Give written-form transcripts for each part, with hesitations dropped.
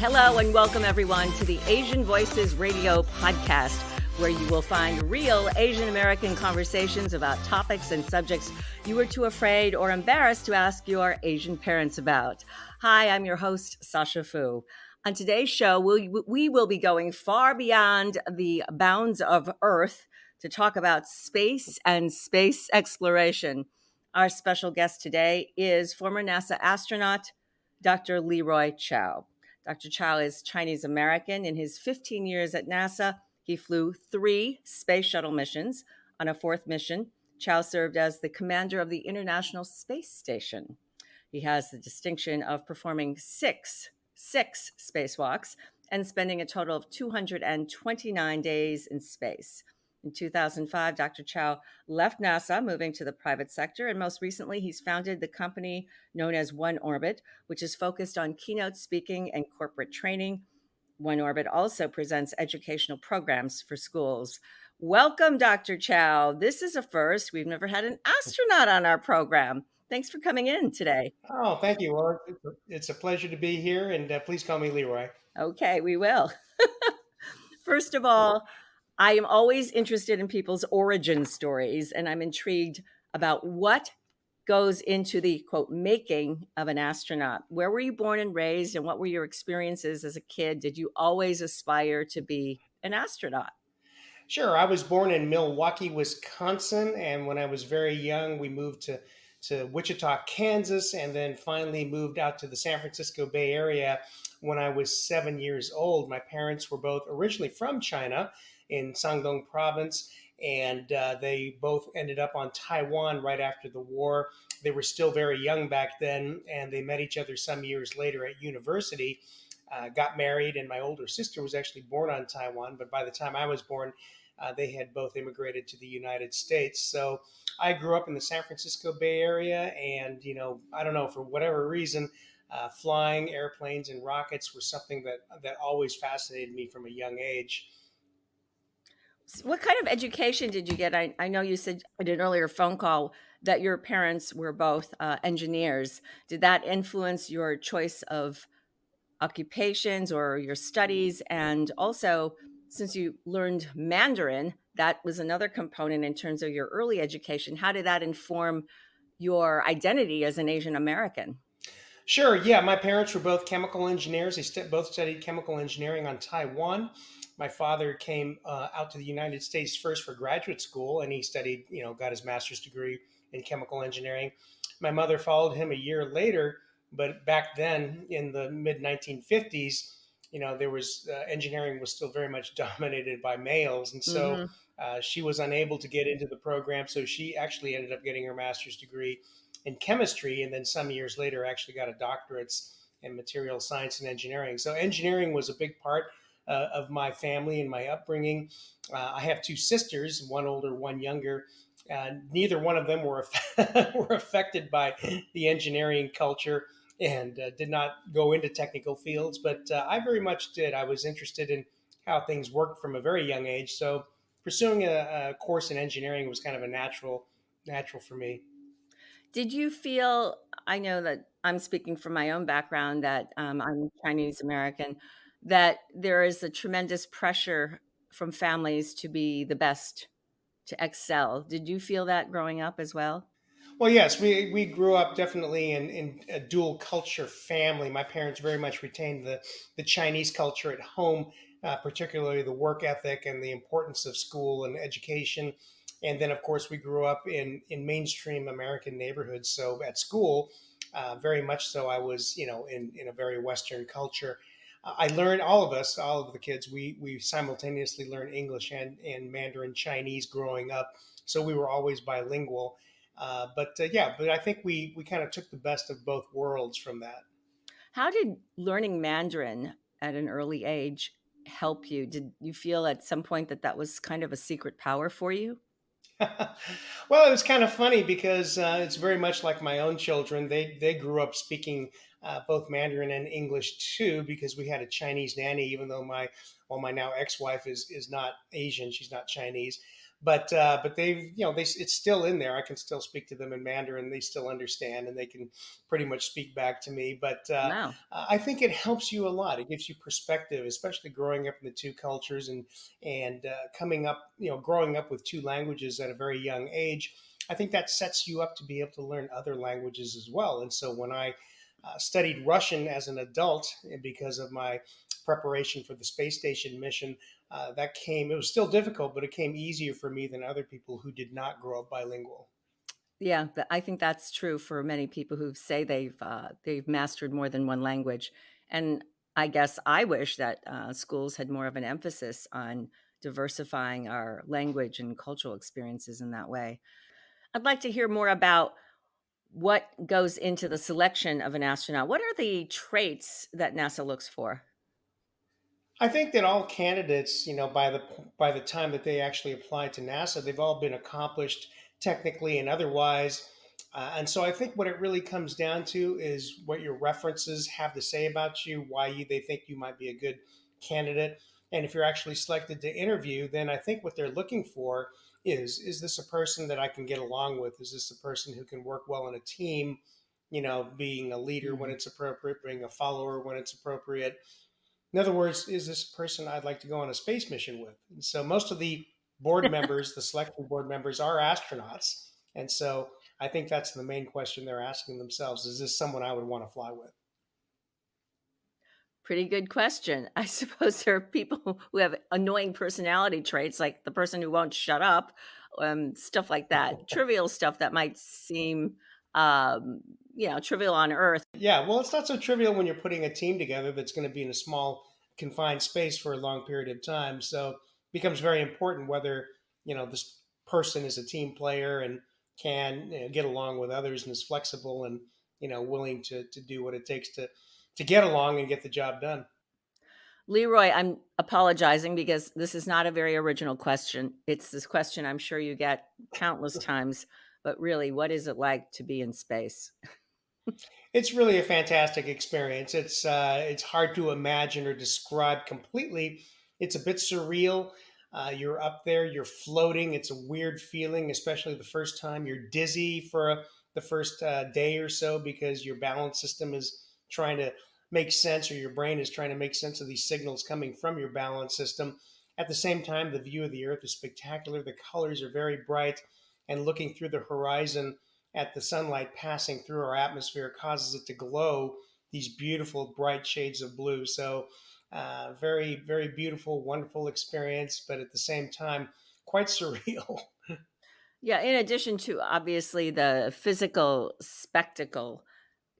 Hello and welcome everyone to the Asian Voices Radio podcast, where you will find real Asian American conversations about topics and subjects you were too afraid or embarrassed to ask your Asian parents about. Hi, I'm your host, Sasha Fu. On today's show, we will be going far beyond the bounds of Earth to talk about space and space exploration. Our special guest today is former NASA astronaut, Dr. Leroy Chiao. Dr. Chiao is Chinese American. In his 15 years at NASA, he flew 3 space shuttle missions. On a 4th mission, Chiao served as the commander of the International Space Station. He has the distinction of performing six spacewalks and spending a total of 229 days in space. In 2005, Dr. Chiao left NASA, moving to the private sector, and most recently, he's founded the company known as OneOrbit, which is focused on keynote speaking and corporate training. OneOrbit also presents educational programs for schools. Welcome, Dr. Chiao. This is a first. We've never had an astronaut on our program. Thanks for coming in today. Oh, thank you. Well, it's a pleasure to be here, and please call me Leroy. Okay, we will. First of all, I am always interested in people's origin stories, and I'm intrigued about what goes into the, quote, making of an astronaut. Where were you born and raised, and what were your experiences as a kid? Did you always aspire to be an astronaut? Sure. I was born in Milwaukee, Wisconsin, and when I was very young, we moved to Wichita, Kansas, and then finally moved out to the San Francisco Bay Area when I was 7 years old. My parents were both originally from China in Shandong province, and they both ended up on Taiwan right after the war. They were still very young back then, and they met each other some years later at university, got married, and my older sister was actually born on Taiwan, but by the time I was born, they had both immigrated to the United States. So I grew up in the San Francisco Bay Area, and, I don't know, for whatever reason, flying airplanes and rockets was something that always fascinated me from a young age. What kind of education did you get? I know you said in an earlier phone call that your parents were both engineers. Did that influence your choice of occupations or your studies? And also, since you learned Mandarin, that was another component in terms of your early education. How did that inform your identity as an Asian American? Sure. Yeah, my parents were both chemical engineers. They both studied chemical engineering on Taiwan. My father came out to the United States first for graduate school, and he studied, got his master's degree in chemical engineering. My mother followed him a year later, but back then in the mid 1950s, there was engineering was still very much dominated by males, and so Mm-hmm. she was unable to get into the program. So she actually ended up getting her master's degree in chemistry, and then some years later actually got a doctorate in material science and engineering. So engineering was a big part of my family and my upbringing. I have 2 sisters, one older, one younger. Neither one of them were were affected by the engineering culture and did not go into technical fields, but I very much did. I was interested in how things worked from a very young age, so pursuing a course in engineering was kind of a natural for me. Did you feel, I know that I'm speaking from my own background, that I'm Chinese American, that there is a tremendous pressure from families to be the best, to excel. Did you feel that growing up as well? Well, yes, we grew up definitely in a dual culture family. My parents very much retained the Chinese culture at home, particularly the work ethic and the importance of school and education. And then, of course, we grew up in mainstream American neighborhoods. So at school, very much so, I was, in a very Western culture. I learned, all of the kids, we simultaneously learned English and Mandarin Chinese growing up. So we were always bilingual. But I think we kind of took the best of both worlds from that. How did learning Mandarin at an early age help you? Did you feel at some point that that was kind of a secret power for you? Well, it was kind of funny because it's very much like my own children. They grew up speaking both Mandarin and English too, because we had a Chinese nanny. Even though my now ex-wife is not Asian, she's not Chinese. but they've it's still in there. I can still speak to them in Mandarin. They still understand, and they can pretty much speak back to me. But Wow. I think it helps you a lot. It gives you perspective, especially growing up in the two cultures and coming up, growing up with two languages at a very young age. I think that sets you up to be able to learn other languages as well. And so when I studied Russian as an adult, and because of my preparation for the space station mission, it was still difficult, but it came easier for me than other people who did not grow up bilingual. Yeah, I think that's true for many people who say they've mastered more than one language, and I guess I wish that schools had more of an emphasis on diversifying our language and cultural experiences in that way. I'd like to hear more about what goes into the selection of an astronaut. What are the traits that NASA looks for? I think that all candidates, by the time that they actually apply to NASA, they've all been accomplished technically and otherwise. And so I think what it really comes down to is what your references have to say about you, they think you might be a good candidate. And if you're actually selected to interview, then I think what they're looking for is this a person that I can get along with? Is this a person who can work well in a team? Being a leader when Mhm. it's appropriate, being a follower when it's appropriate. In other words, is this a person I'd like to go on a space mission with? And so most of the board members, the selection board members, are astronauts. And so I think that's the main question they're asking themselves: is this someone I would want to fly with? Pretty good question. I suppose there are people who have annoying personality traits, like the person who won't shut up, stuff like that. Trivial stuff that might seem, um, trivial on Earth. Yeah, well, it's not so trivial when you're putting a team together that's going to be in a small, confined space for a long period of time. So it becomes very important whether this person is a team player and can get along with others and is flexible and willing to do what it takes to get along and get the job done. Leroy, I'm apologizing because this is not a very original question. It's this question I'm sure you get countless times, but really, what is it like to be in space? It's really a fantastic experience. It's hard to imagine or describe completely. It's a bit surreal. You're up there, you're floating. It's a weird feeling, especially the first time. You're dizzy for the first day or so because your balance system is trying to make sense, or your brain is trying to make sense of these signals coming from your balance system. At the same time, the view of the Earth is spectacular. The colors are very bright, and looking through the horizon at the sunlight passing through our atmosphere causes it to glow these beautiful bright shades of blue. So very, very beautiful, wonderful experience, but at the same time quite surreal. Yeah, in addition to obviously the physical spectacle,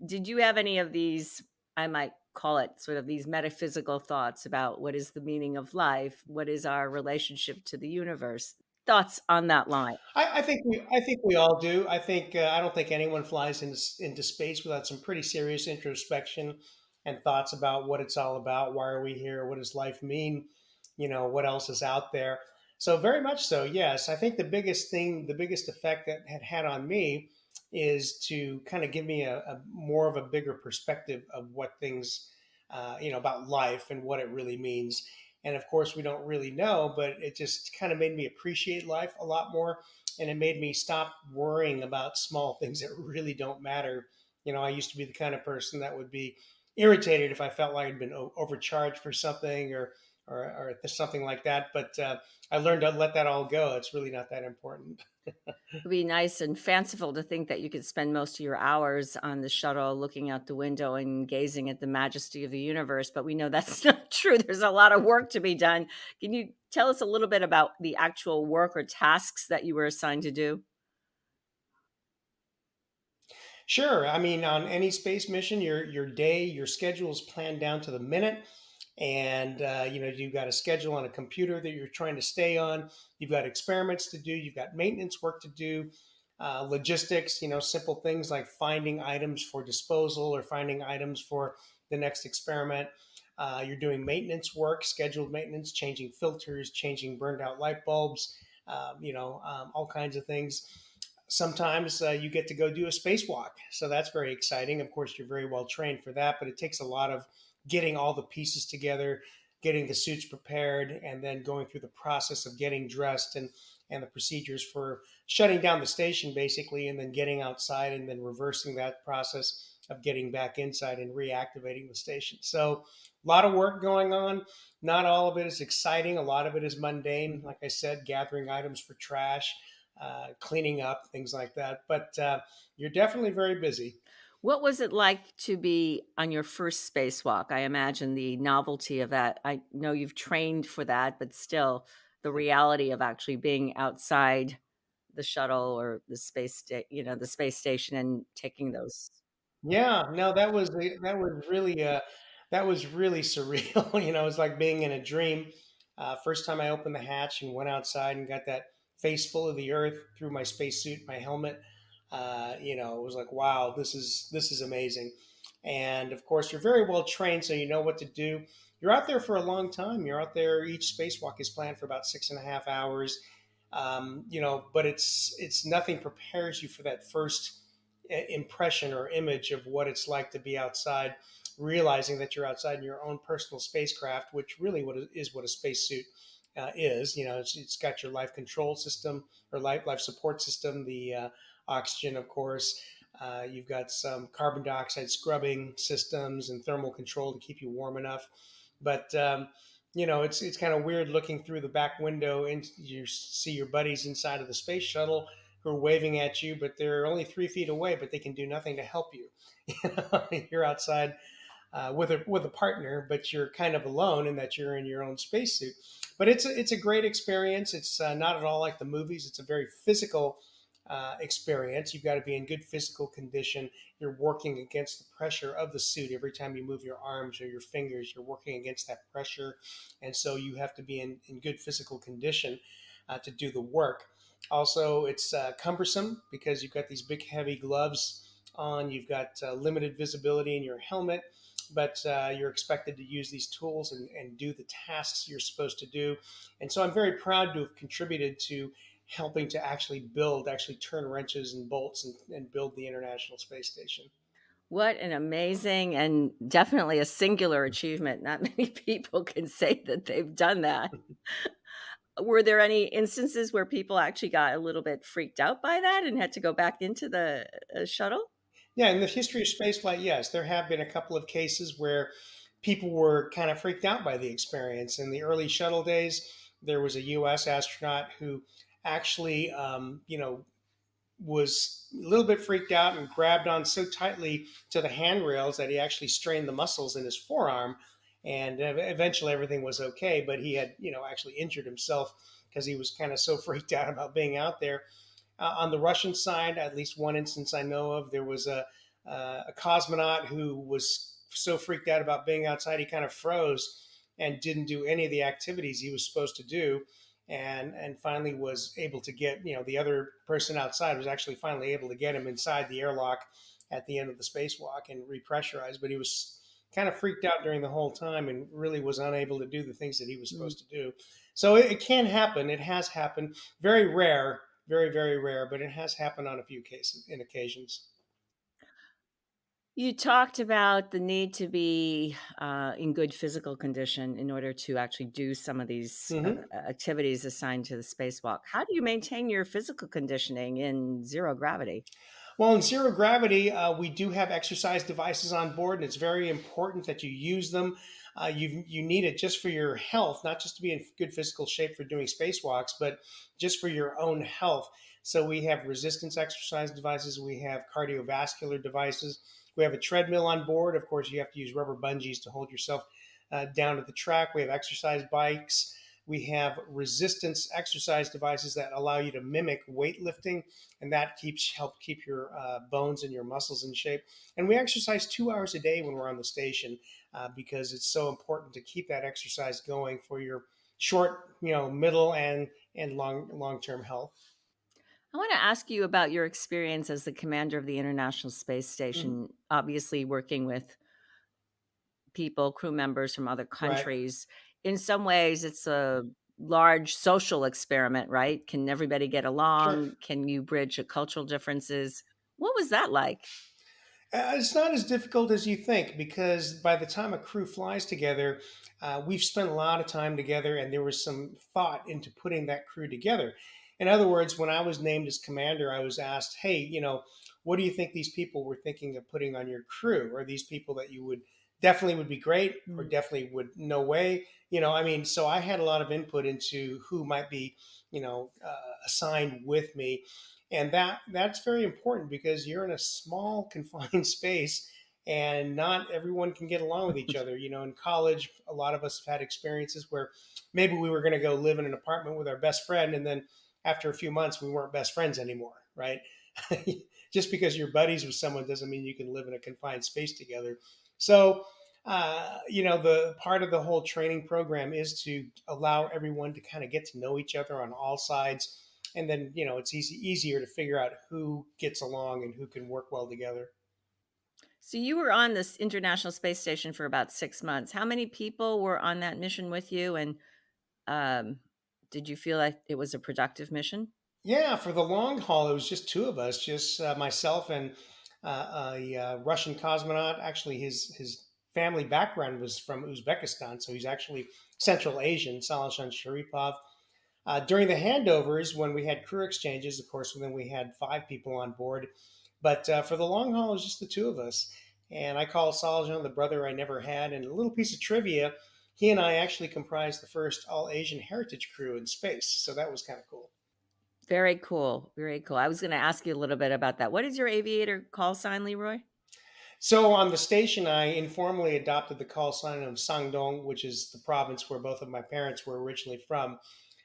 did you have any of these, I might call it sort of these metaphysical thoughts about what is the meaning of life? What is our relationship to the universe? Thoughts on that line? I think we all do. I don't think anyone flies into space without some pretty serious introspection and thoughts about what it's all about. Why are we here? What does life mean? What else is out there? So very much so. Yes, I think the biggest effect that had on me is to kind of give me a more of a bigger perspective of what things, about life and what it really means. And of course, we don't really know, but it just kind of made me appreciate life a lot more, and it made me stop worrying about small things that really don't matter. I used to be the kind of person that would be irritated if I felt like I'd been overcharged for something or something like that. But I learned to let that all go. It's really not that important. It'd be nice and fanciful to think that you could spend most of your hours on the shuttle looking out the window and gazing at the majesty of the universe, but we know that's not true. There's a lot of work to be done. Can you tell us a little bit about the actual work or tasks that you were assigned to do? Sure. I mean, on any space mission, your day, your schedule is planned down to the minute, and you've got a schedule on a computer that you're trying to stay on. You've got experiments to do. You've got maintenance work to do. Logistics, simple things like finding items for disposal or finding items for the next experiment. You're doing maintenance work, scheduled maintenance, changing filters, changing burned out light bulbs, all kinds of things. Sometimes you get to go do a spacewalk. So that's very exciting. Of course, you're very well trained for that, but it takes a lot of getting all the pieces together, getting the suits prepared, and then going through the process of getting dressed and the procedures for shutting down the station basically, and then getting outside and then reversing that process of getting back inside and reactivating the station. So a lot of work going on. Not all of it is exciting. A lot of it is mundane. Like I said, gathering items for trash, cleaning up, things like that. But you're definitely very busy. What was it like to be on your first spacewalk? I imagine the novelty of that. I know you've trained for that, but still the reality of actually being outside the shuttle or the space station and taking those. Yeah, no, that was really surreal. You know, it was like being in a dream. First time I opened the hatch and went outside and got that face full of the earth through my spacesuit, my helmet. You know, it was like, wow, this is amazing. And of course, you're very well trained, so you know what to do. You're out there for a long time. You're out there. Each spacewalk is planned for about 6.5 hours. You know, but it's nothing prepares you for that first impression or image of what it's like to be outside, realizing that you're outside in your own personal spacecraft, which really what a spacesuit is. You know, it's got your life control system or life support system, the oxygen, of course. You've got some carbon dioxide scrubbing systems and thermal control to keep you warm enough. But you know, it's kind of weird looking through the back window and you see your buddies inside of the space shuttle who are waving at you, but they're only 3 feet away, but they can do nothing to help you. You're outside with a partner, but you're kind of alone in that you're in your own spacesuit. But it's a great experience. It's not at all like the movies. It's a very physical experience. You've got to be in good physical condition. You're working against the pressure of the suit every time you move your arms or your fingers. You're working against that pressure, and so you have to be in good physical condition to do the work. Also, it's cumbersome because you've got these big, heavy gloves on. You've got limited visibility in your helmet, but you're expected to use these tools and do the tasks you're supposed to do. And so I'm very proud to have contributed to helping to actually turn wrenches and bolts and build the International Space Station. What an amazing and definitely a singular achievement. Not many people can say that they've done that. Were there any instances where people actually got a little bit freaked out by that and had to go back into the, shuttle? Yeah, in the history of spaceflight, yes, there have been a couple of cases where people were kind of freaked out by the experience. In the early shuttle days, there was a U.S. astronaut who actually, you know, was a little bit freaked out and grabbed on so tightly to the handrails that he actually strained the muscles in his forearm. And eventually everything was okay, but he had, you know, actually injured himself because he was kind of so freaked out about being out there. On the Russian side, at least one instance I know of, there was a cosmonaut who was so freaked out about being outside, he kind of froze and didn't do any of the activities he was supposed to do. And finally was able to get, you know, the other person outside was actually finally able to get him inside the airlock at the end of the spacewalk and repressurize. But he was kind of freaked out during the whole time and really was unable to do the things that he was Mm. supposed to do. So it can happen. It has happened. Very rare, very, very rare, but it has happened on a few cases in occasions. You talked about the need to be in good physical condition in order to actually do some of these Hmm. activities assigned to the spacewalk. How do you maintain your physical conditioning in zero gravity? Well, in zero gravity, we do have exercise devices on board, and it's very important that you use them. You need it just for your health, not just to be in good physical shape for doing spacewalks, but just for your own health. So we have resistance exercise devices, we have cardiovascular devices, we have a treadmill on board. Of course, you have to use rubber bungees to hold yourself down to the track. We have exercise bikes. We have resistance exercise devices that allow you to mimic weightlifting, and that help keep your bones and your muscles in shape. And we exercise 2 hours a day when we're on the station because it's so important to keep that exercise going for your short, you know, middle and long term health. I want to ask you about your experience as the commander of the International Space Mhm. Station, obviously working with people, crew members from other Right. countries. In some ways, it's a large social experiment, right? Can everybody get Sure. along? Can you bridge cultural differences? What was that like? It's not as difficult as you think because by the time a crew flies together, we've spent a lot of time together and there was some thought into putting that crew together. In other words, when I was named as commander, I was asked, hey, what do you think these people were thinking of putting on your crew? Are these people that you would definitely would be great or Mm. definitely would no way? I mean, so I had a lot of input into who might be, assigned with me, and that's very important because you're in a small confined space and not everyone can get along with each other. In college, a lot of us have had experiences where maybe we were going to go live in an apartment with our best friend, and then after a few months we weren't best friends anymore, right? Just because you're buddies with someone doesn't mean you can live in a confined space together. So the part of the whole training program is to allow everyone to kind of get to know each other on all sides, and then it's easier to figure out who gets along and who can work well together. So you were on this International Space Station for about 6 months. How many people were on that mission with you, and, um, did you feel like it was a productive mission? Yeah, for the long haul, it was just two of us, just myself and a Russian cosmonaut. Actually, his family background was from Uzbekistan, so he's actually Central Asian, Salashan Sharipov. During the handovers, when we had crew exchanges, of course, then we had five people on board. But for the long haul, it was just the two of us. And I call Salajan the brother I never had. And a little piece of trivia, he and I actually comprised the first all Asian heritage crew in space. So that was kind of cool. Very cool, very cool. I was gonna ask you a little bit about that. What is your aviator call sign, Leroy? So on the station, I informally adopted the call sign of Sangdong, which is the province where both of my parents were originally from.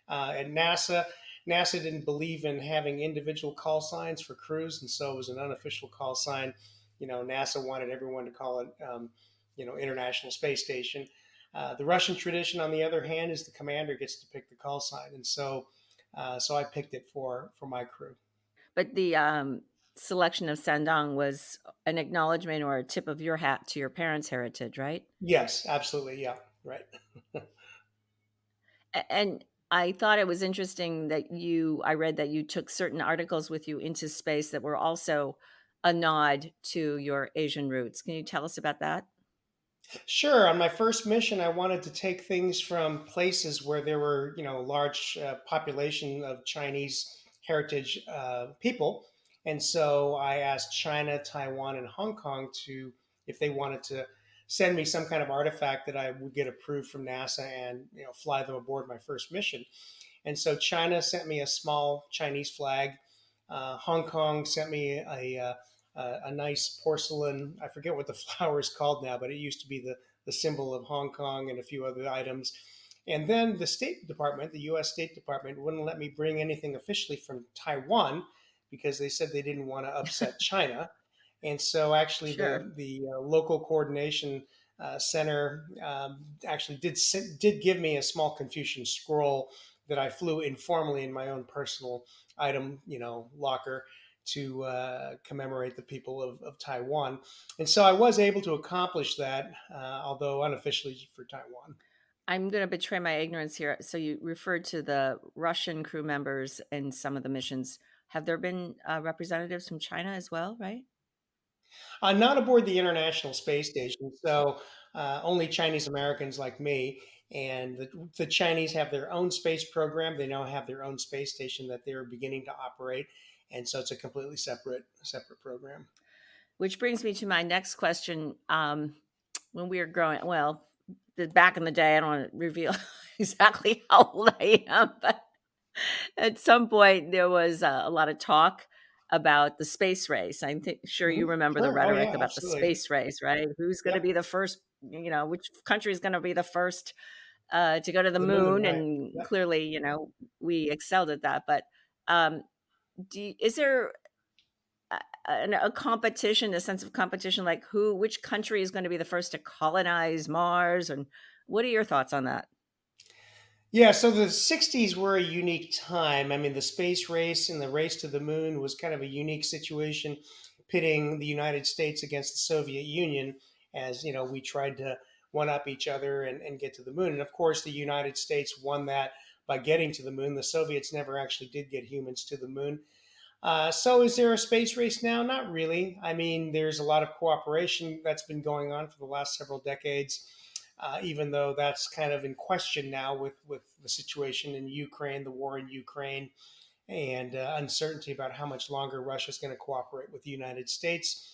At NASA didn't believe in having individual call signs for crews, and so it was an unofficial call sign. NASA wanted everyone to call it, International Space Station. The Russian tradition, on the other hand, is the commander gets to pick the call sign, and so I picked it for my crew. But the, selection of Sandong was an acknowledgement or a tip of your hat to your parents' heritage, right? Yes, absolutely, yeah, right. And I thought it was interesting that I read that you took certain articles with you into space that were also a nod to your Asian roots. Can you tell us about that? Sure. On my first mission, I wanted to take things from places where there were, large population of Chinese heritage people, and so I asked China, Taiwan, and Hong Kong to if they wanted to send me some kind of artifact that I would get approved from NASA and fly them aboard my first mission. And so China sent me a small Chinese flag. Hong Kong sent me a nice porcelain. I forget what the flower is called now, but it used to be the symbol of Hong Kong and a few other items. And then the State Department, the U.S. State Department, wouldn't let me bring anything officially from Taiwan because they said they didn't want to upset China. And so, actually, Sure. the local coordination center actually did give me a small Confucian scroll that I flew informally in my own personal item, locker to commemorate the people of Taiwan. And so I was able to accomplish that, although unofficially for Taiwan. I'm going to betray my ignorance here. So you referred to the Russian crew members in some of the missions. Have there been representatives from China as well, right? Not aboard the International Space Station, so only Chinese Americans like me. And the Chinese have their own space program. They now have their own space station that they're beginning to operate, and so it's a completely separate program. Which brings me to my next question. When we were growing, well, back in the day, I don't want to reveal exactly how old I am, but at some point there was a lot of talk about the space race. Sure you remember the Sure. Oh rhetoric yeah, about the absolutely. space race, right? Who's going to Yep. be the first? Which country is going to be the first to go to the The moon, moon? right? And Yep. clearly, we excelled at that. But um, is there a competition, a sense of competition, like which country is going to be the first to colonize Mars? And what are your thoughts on that? Yeah, so the 60s were a unique time. I mean, the space race and the race to the moon was kind of a unique situation, pitting the United States against the Soviet Union as, we tried to one up each other and get to the moon. And of course, the United States won that by getting to the moon. The Soviets never actually did get humans to the moon. So is there a space race now? Not really. I mean, there's a lot of cooperation that's been going on for the last several decades, even though that's kind of in question now with the situation in Ukraine, the war in Ukraine, and uncertainty about how much longer Russia is going to cooperate with the United States.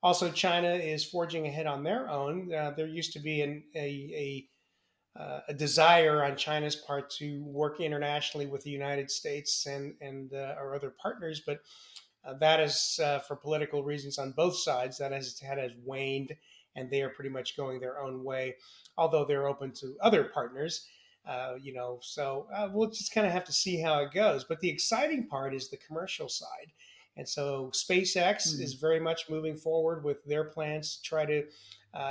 Also, China is forging ahead on their own. There used to be a desire on China's part to work internationally with the United States and our other partners, but that is for political reasons on both sides. That has waned, and they are pretty much going their own way, although they're open to other partners. So we'll just kind of have to see how it goes. But the exciting part is the commercial side. And so SpaceX is Mm. very much moving forward with their plans to try to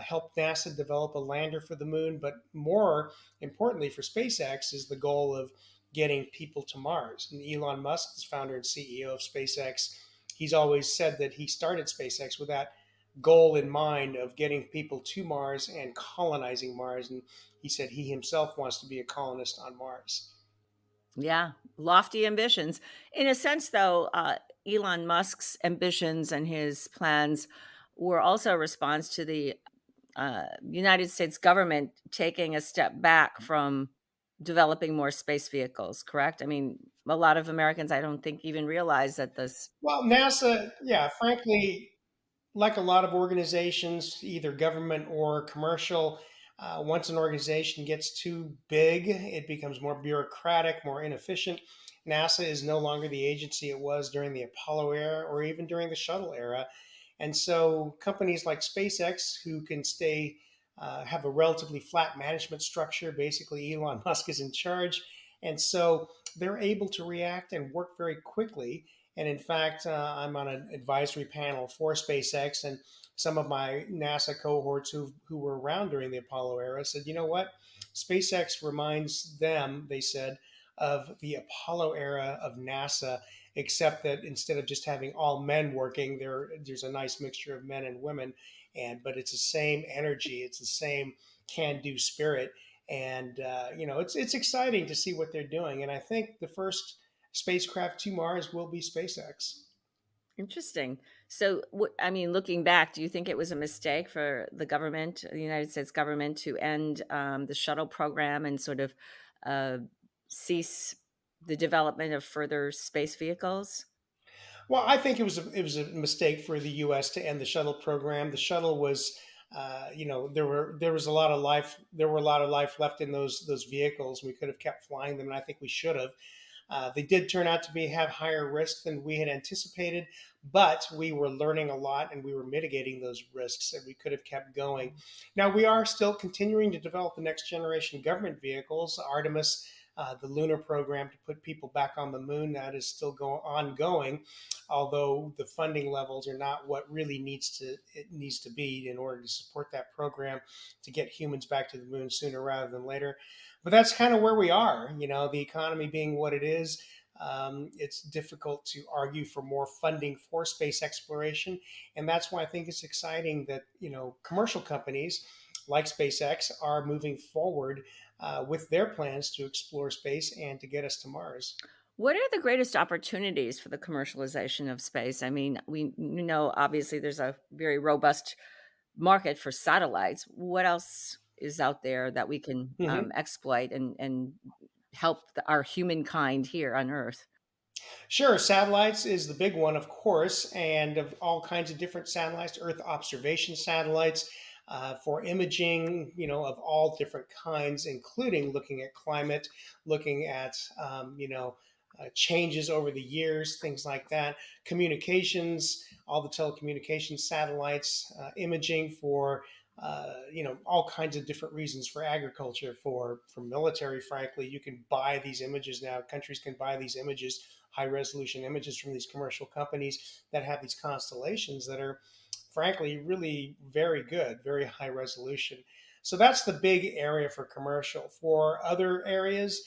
help NASA develop a lander for the moon. But more importantly for SpaceX is the goal of getting people to Mars. And Elon Musk, the founder and CEO of SpaceX, he's always said that he started SpaceX with that goal in mind of getting people to Mars and colonizing Mars. And he said he himself wants to be a colonist on Mars. Yeah, lofty ambitions. In a sense, though, Elon Musk's ambitions and his plans were also a response to the United States government taking a step back from developing more space vehicles, correct? I mean, a lot of Americans, I don't think, even realize that this. Well, NASA, yeah, frankly, like a lot of organizations, either government or commercial, once an organization gets too big, it becomes more bureaucratic, more inefficient. NASA is no longer the agency it was during the Apollo era or even during the shuttle era. And so companies like SpaceX, who can have a relatively flat management structure, basically Elon Musk is in charge. And so they're able to react and work very quickly. And in fact, I'm on an advisory panel for SpaceX, and some of my NASA cohorts who were around during the Apollo era said, you know what? SpaceX reminds them, they said, of the Apollo era of NASA, except that instead of just having all men working, there's a nice mixture of men and women, but it's the same energy, it's the same can-do spirit, and it's exciting to see what they're doing, and I think the first spacecraft to Mars will be SpaceX. Interesting. So, I mean, looking back, do you think it was a mistake for the government, the United States government, to end the shuttle program and sort of uh, cease the development of further space vehicles? Well, I think it was a mistake for the U.S. to end the shuttle program. The shuttle was, there was a lot of life. There were a lot of life left in those vehicles. We could have kept flying them, and I think we should have. They did turn out to have higher risk than we had anticipated, but we were learning a lot and we were mitigating those risks, and we could have kept going. Now we are still continuing to develop the next generation government vehicles. Artemis, the lunar program to put people back on the moon, that is still ongoing, although the funding levels are not what really needs to be in order to support that program to get humans back to the moon sooner rather than later. But that's kind of where we are. The economy being what it is, it's difficult to argue for more funding for space exploration, and that's why I think it's exciting that commercial companies like SpaceX are moving forward with their plans to explore space and to get us to Mars. What are the greatest opportunities for the commercialization of space? I mean, we know obviously there's a very robust market for satellites. What else is out there that we can Mhm. exploit and help our humankind here on Earth? Sure, satellites is the big one, of course, and of all kinds of different satellites, Earth observation satellites for imaging, of all different kinds, including looking at climate, looking at, changes over the years, things like that. Communications, all the telecommunications satellites, imaging for all kinds of different reasons, for agriculture, for military. Frankly, you can buy these images now. Countries can buy these images, high resolution images from these commercial companies that have these constellations that are, frankly, really very good, very high resolution. So that's the big area for commercial. For other areas,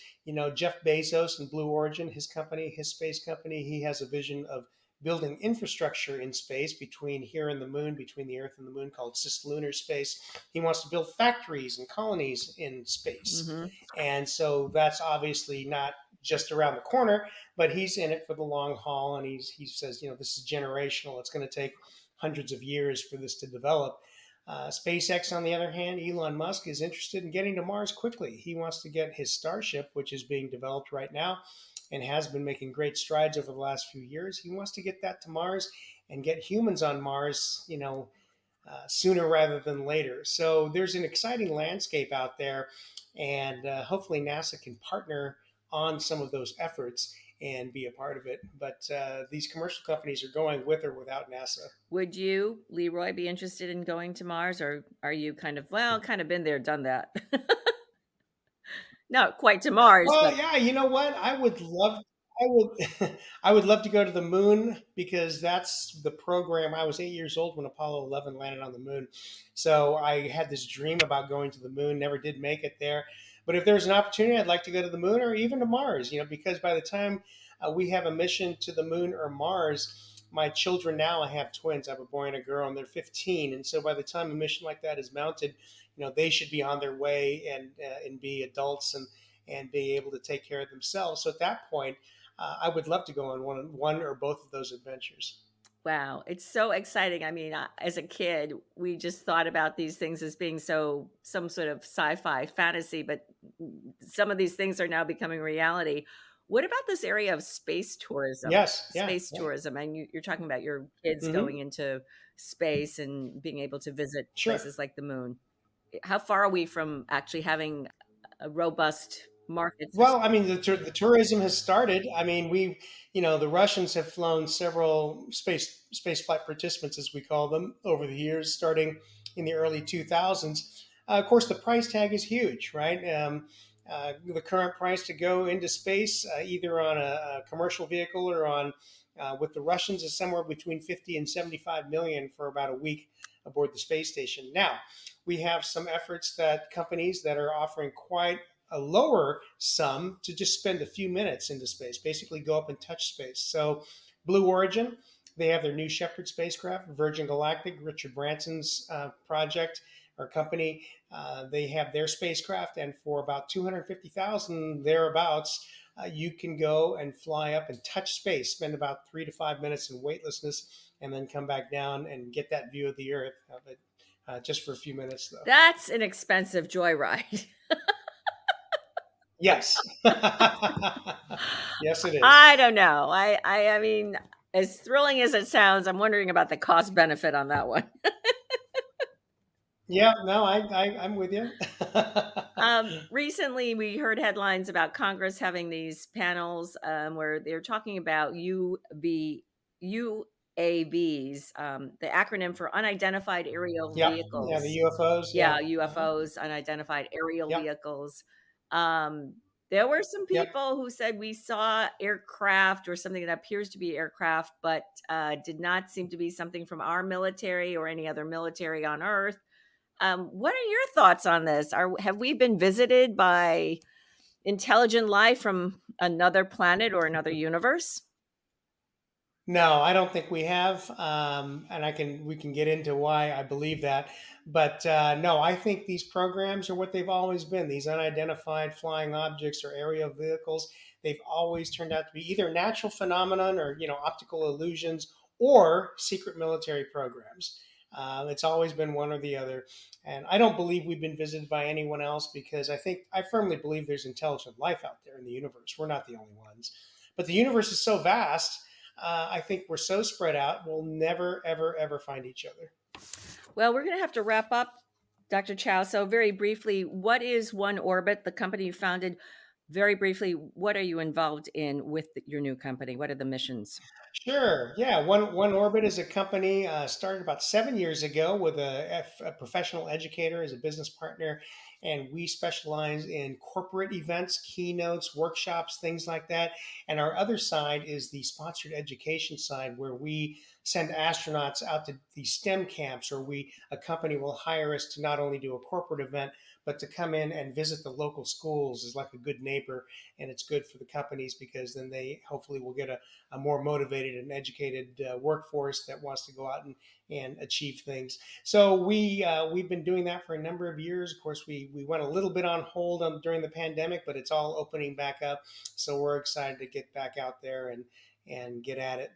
Jeff Bezos and Blue Origin, his company, his space company, he has a vision of building infrastructure in space between here and the moon, between the Earth and the moon, called cislunar space. He wants to build factories and colonies in space. Hmm. And so that's obviously not just around the corner, but he's in it for the long haul, and he says, this is generational. It's going to take hundreds of years for this to develop. SpaceX, on the other hand, Elon Musk is interested in getting to Mars quickly. He wants to get his Starship, which is being developed right now and has been making great strides over the last few years. He wants to get that to Mars and get humans on Mars, sooner rather than later. So there's an exciting landscape out there, and hopefully NASA can partner on some of those efforts and be a part of it. But these commercial companies are going with or without NASA. Would you, Leroy, be interested in going to Mars, or are you kind of been there, done that? Not quite to Mars, Well, but yeah, you know what? I would, I would love to go to the moon because that's the program. I was 8 years old when Apollo 11 landed on the moon, so I had this dream about going to the moon. Never did make it there, but if there's an opportunity, I'd like to go to the moon or even to Mars. Because by the time we have a mission to the moon or Mars, my children now, I have twins. I have a boy and a girl, and they're 15, and so by the time a mission like that is mounted, they should be on their way and be adults and be able to take care of themselves. So at that point, I would love to go on one or both of those adventures. wow, it's so exciting. I mean, as a kid, we just thought about these things as being some sort of sci-fi fantasy, but some of these things are now becoming reality. What about this area of space tourism? Yes, yeah, Space yeah. tourism, and you're talking about your kids going Hmm. into space and being able to visit Sure. places like the moon. How far are we from actually having a robust market for Well, I mean, the tourism has started. I mean, the Russians have flown several space flight participants, as we call them, over the years, starting in the early 2000s. Of course, the price tag is huge, right? The current price to go into space, either on a commercial vehicle or on with the Russians, is somewhere between 50 and 75 million for about a week aboard the space station. Now, we have some efforts that companies that are offering quite a lower sum to just spend a few minutes into space, basically go up and touch space. So, Blue Origin, they have their New Shepard spacecraft. Virgin Galactic, Richard Branson's project or company, they have their spacecraft, and for about 250,000 thereabouts, you can go and fly up and touch space, spend about 3 to 5 minutes in weightlessness, and then come back down and get that view of the Earth. Just for a few minutes, though. that's an expensive joyride. Yes. Yes, it is. I don't know. I mean, as thrilling as it sounds, I'm wondering about the cost benefit on that one. Yeah, no, I'm with you. Recently, we heard headlines about Congress having these panels where they're talking about UAVs, the acronym for unidentified aerial Yeah, yeah, the vehicles. UFOs. Yeah, Yeah. Uh-huh. UFOs, unidentified aerial Yep. vehicles. Um, there were some Yep. people who said we saw aircraft or something that appears to be aircraft, but did not seem to be something from our military or any other military on Earth. What are your thoughts on this? Have we been visited by intelligent life from another planet or another universe? No, I don't think we have, and we can get into why I believe that. But no, I think these programs are what they've always been. These unidentified flying objects or aerial vehicles, they've always turned out to be either natural phenomenon or optical illusions or secret military programs. It's always been one or the other, and I don't believe we've been visited by anyone else because I firmly believe there's intelligent life out there in the universe. We're not the only ones, but the universe is so vast. I think we're so spread out, we'll never, ever, ever find each other. Well, we're going to have to wrap up, Dr. Chow. So, very briefly, what is OneOrbit, the company you founded? Very briefly, what are you involved in with your new company? What are the missions? Sure. Yeah. OneOrbit is a company started about 7 years ago with a professional educator as a business partner, and we specialize in corporate events, keynotes, workshops, things like that. And our other side is the sponsored education side, where we send astronauts out to these STEM camps, or a company will hire us to not only do a corporate event, but to come in and visit the local schools is like a good neighbor. And it's good for the companies because then they hopefully will get a more motivated and educated workforce that wants to go out and achieve things. So we've been doing that for a number of years. Of course, we went a little bit on hold during the pandemic, but it's all opening back up. So we're excited to get back out there and get at it.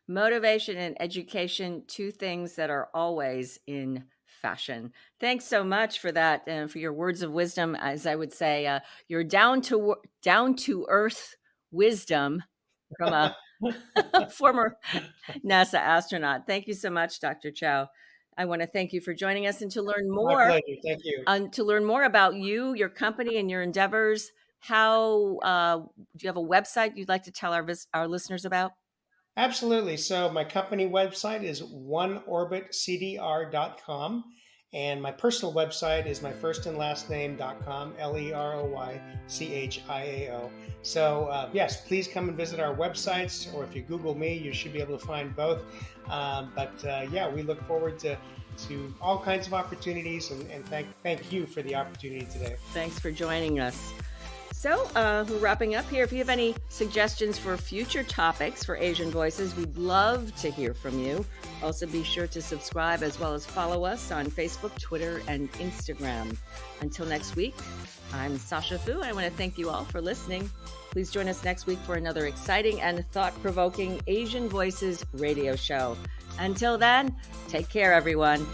Motivation and education, two things that are always in fashion. Thanks so much for that and for your words of wisdom. As I would say, your down to earth wisdom from a former NASA astronaut. Thank you so much, Dr. Chiao. I want to thank you for joining us, and to learn My more. pleasure. Thank you. To learn more about you, your company, and your endeavors. How do you have a website you'd like to tell our listeners about? Absolutely. So my company website is oneorbitcdr.com. And my personal website is my first and last name.com, LeroyChiao. So, yes, please come and visit our websites, or if you Google me, you should be able to find both. Yeah, we look forward to all kinds of opportunities, and thank you for the opportunity today. Thanks for joining us. So we're wrapping up here. If you have any suggestions for future topics for Asian Voices, we'd love to hear from you. Also, be sure to subscribe as well as follow us on Facebook, Twitter, and Instagram. Until next week, I'm Sasha Fu, and I want to thank you all for listening. Please join us next week for another exciting and thought-provoking Asian Voices radio show. Until then, take care, everyone.